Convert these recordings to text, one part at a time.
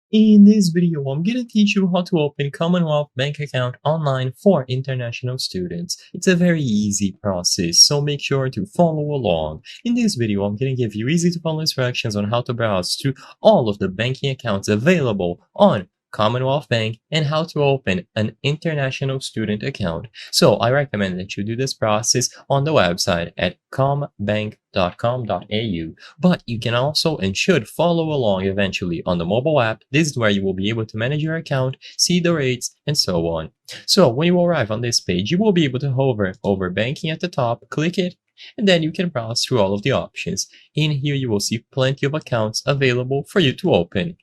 In this video, I'm going to teach you how to open Commonwealth Bank account online for international students. It's a very easy process, so make sure to follow along. In this video, I'm going to give you easy to follow instructions on how to browse through all of the banking accounts available on Commonwealth Bank and how to open an international student account. So I recommend that you do this process on the website at combank.com.au. But you can also and should follow along eventually on the mobile app. This is where you will be able to manage your account, see the rates, and so on. So when you arrive on this page, you will be able to hover over banking at the top, click it, and then you can browse through all of the options. In here, you will see plenty of accounts available for you to open.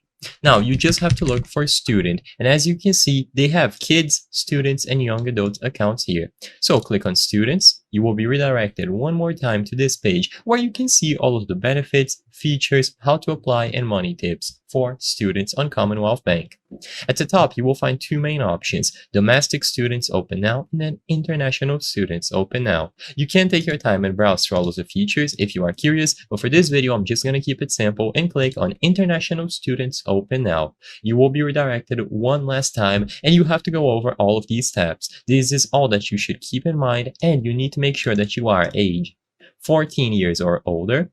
Now, you just have to look for student, and as you can see, they have kids, students, and young adult accounts here. So click on students. You will be redirected one more time to this page where you can see all of the benefits, features, how to apply, and money tips for students on Commonwealth Bank. At the top, you will find two main options: domestic students open now, and then international students open now. You can take your time and browse through all of the features if you are curious, but for this video, I'm just going to keep it simple and click on international students open now. You will be redirected one last time, and you have to go over all of these steps. This is all that you should keep in mind, and you need to make sure that you are age 14 years or older,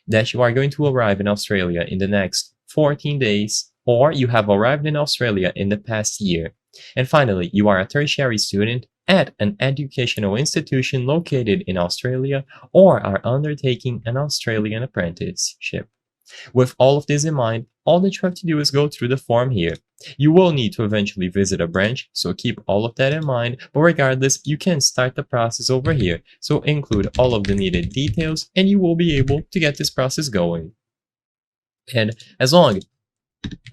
that you are going to arrive in Australia in the next 14 days, or you have arrived in Australia in the past year. And finally, you are a tertiary student at an educational institution located in Australia or are undertaking an Australian apprenticeship. With all of this in mind, all that you have to do is go through the form here. You will need to eventually visit a branch, so keep all of that in mind, but regardless, you can start the process over here. So include all of the needed details and you will be able to get this process going. And as long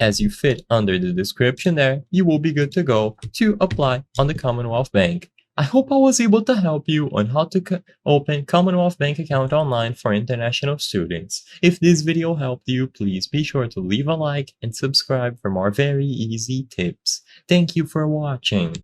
as you fit under the description there, you will be good to go to apply on the Commonwealth Bank. I hope I was able to help you on how to open Commonwealth Bank account online for international students. If this video helped you, please be sure to leave a like and subscribe for more very easy tips. Thank you for watching.